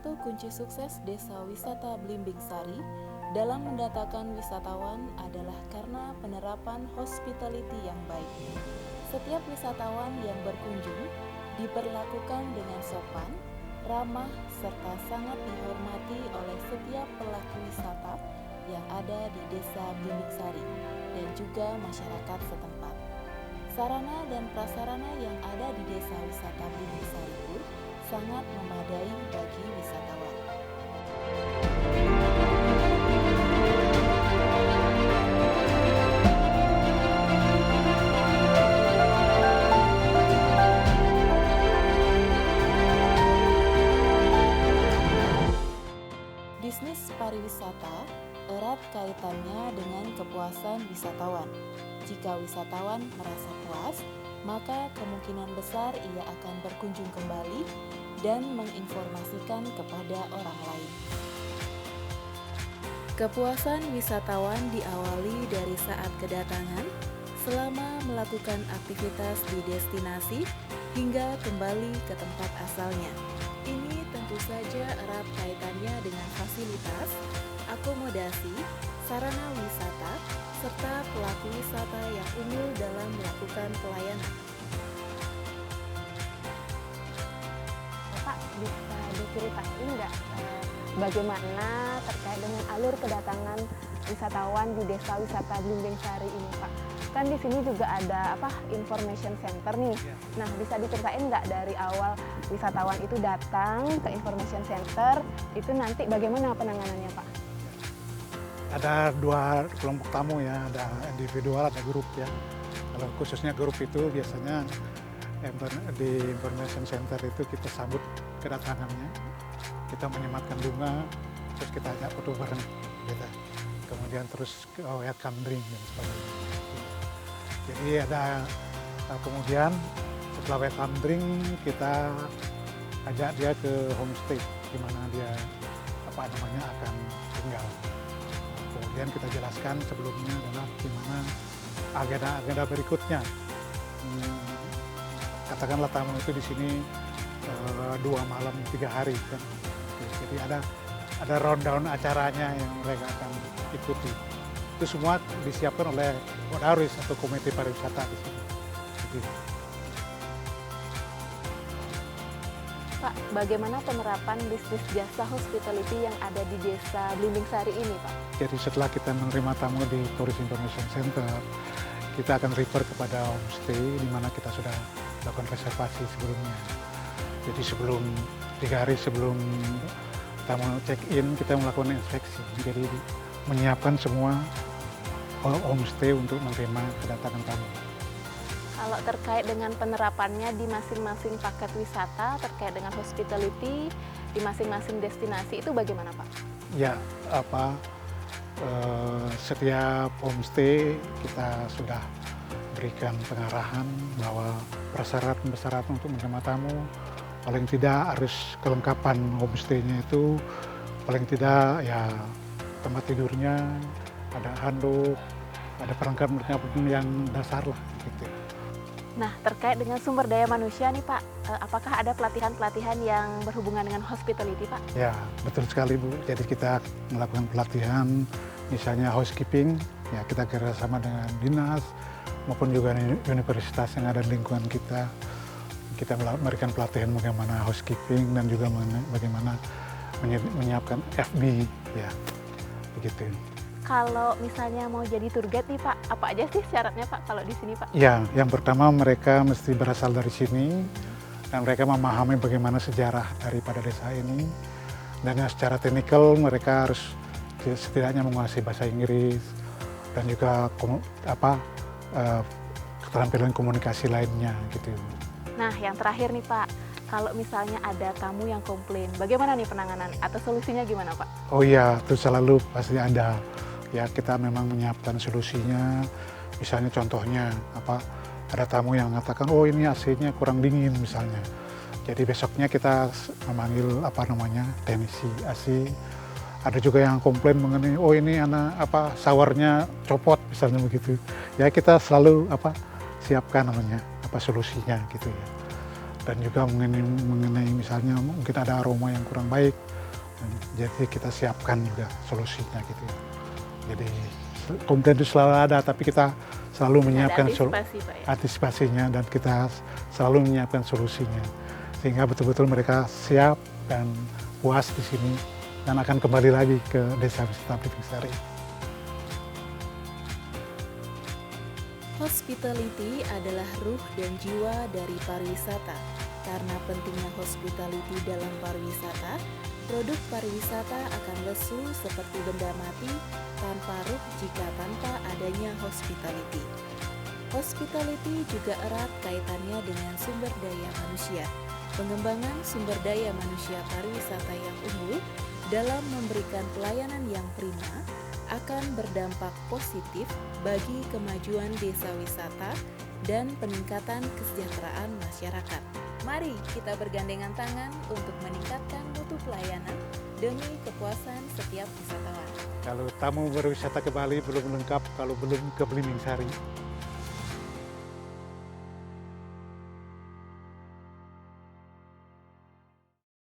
satu kunci sukses Desa Wisata Blimbing Sari dalam mendatangkan wisatawan adalah karena penerapan hospitality yang baik. Setiap wisatawan yang berkunjung diperlakukan dengan sopan, ramah, serta sangat dihormati oleh setiap pelaku wisata yang ada di Desa Blimbing Sari dan juga masyarakat setempat. Sarana dan prasarana yang ada di Desa Wisata Blimbing Sari pun sangat memadai bagi wisatawan. Bisnis pariwisata erat kaitannya dengan kepuasan wisatawan. Jika wisatawan merasa puas, maka kemungkinan besar ia akan berkunjung kembali dan menginformasikan kepada orang lain. Kepuasan wisatawan diawali dari saat kedatangan, selama melakukan aktivitas di destinasi, hingga kembali ke tempat asalnya. Ini tentu saja erat kaitannya dengan fasilitas, akomodasi, sarana wisata, serta pelaku wisata yang unggul dalam melakukan pelayanan. Pak, bisa diceritain nggak bagaimana terkait dengan alur kedatangan wisatawan di Desa Wisata Blimbing Sari ini, Pak? Kan di sini juga ada information center nih. Nah, bisa diceritain nggak dari awal wisatawan itu datang ke information center, itu nanti bagaimana penanganannya, Pak? Ada dua kelompok tamu ya, ada individual, ada grup ya. Kalau khususnya grup itu biasanya di information center itu kita sambut kedatangannya, kita menyematkan bunga, terus kita ajak foto bareng, gitu. Kemudian terus welcome drink dan sebagainya. Jadi ada kemudian setelah welcome drink kita ajak dia ke homestay di mana dia akan tinggal. Kemudian kita jelaskan sebelumnya adalah gimana agenda berikutnya. Katakanlah tamu itu di sini 2 malam 3 hari kan. Jadi ada rundown acaranya yang mereka akan ikuti. Itu semua disiapkan oleh Odaris atau Komite Pariwisata di sini. Jadi, Pak, bagaimana penerapan bisnis jasa hospitality yang ada di Desa Blimbing Sari ini, Pak? jadi setelah kita menerima tamu di Tourist Information Center, kita akan refer kepada homestay di mana kita sudah lakukan reservasi sebelumnya. Jadi 3 hari sebelum tamu check-in, kita melakukan inspeksi. Jadi menyiapkan semua homestay untuk menerima kedatangan tamu. Kalau terkait dengan penerapannya di masing-masing paket wisata, terkait dengan hospitality di masing-masing destinasi itu bagaimana, Pak? Ya, setiap homestay kita sudah berikan pengarahan bahwa persyaratan untuk menerima tamu paling tidak harus kelengkapan homestay-nya itu paling tidak ya tempat tidurnya, ada handuk, ada perlengkapan yang dasar lah gitu. Nah, terkait dengan sumber daya manusia nih, Pak, apakah ada pelatihan-pelatihan yang berhubungan dengan hospitality, Pak? Ya, betul sekali, Bu. Jadi kita melakukan pelatihan, misalnya housekeeping, ya kita kerjasama dengan dinas, maupun juga universitas yang ada di lingkungan kita. Kita memberikan pelatihan bagaimana housekeeping dan juga bagaimana menyiapkan FB, ya, begitu. Kalau misalnya mau jadi tour guide nih, Pak, apa aja sih syaratnya, Pak, kalau di sini, Pak? Ya, yang pertama mereka mesti berasal dari sini dan mereka memahami bagaimana sejarah daripada desa ini. Dan yang secara teknikal mereka harus setidaknya menguasai bahasa Inggris dan juga keterampilan komunikasi lainnya gitu. Nah, yang terakhir nih, Pak, kalau misalnya ada tamu yang komplain, bagaimana nih penanganan atau solusinya gimana, Pak? Oh iya, itu selalu pasti ada. Ya, kita memang menyiapkan solusinya. Misalnya contohnya ada tamu yang mengatakan, oh ini AC-nya kurang dingin misalnya. Jadi besoknya kita memanggil teknisi AC. Ada juga yang komplain mengenai, oh ini showernya copot misalnya begitu. Ya kita selalu siapkan solusinya gitu ya. Dan juga mengenai misalnya mungkin ada aroma yang kurang baik, Jadi kita siapkan juga solusinya gitu ya. Jadi komplain itu selalu ada, tapi kita selalu menyiapkan antisipasi, Pak, ya? antisipasinya dan kita selalu menyiapkan solusinya. Sehingga betul-betul mereka siap dan puas di sini dan akan kembali lagi ke Desa Wisata Blimbing Sari. Hospitality adalah ruh dan jiwa dari pariwisata. Karena pentingnya hospitality dalam pariwisata, produk pariwisata akan lesu seperti benda mati tanpa ruh jika tanpa adanya hospitality. Hospitality juga erat kaitannya dengan sumber daya manusia. Pengembangan sumber daya manusia pariwisata yang unggul dalam memberikan pelayanan yang prima akan berdampak positif bagi kemajuan desa wisata dan peningkatan kesejahteraan masyarakat. Mari kita bergandengan tangan untuk meningkatkan mutu pelayanan demi kepuasan setiap wisatawan. Kalau tamu berwisata ke Bali belum lengkap kalau belum ke Blimbing Sari.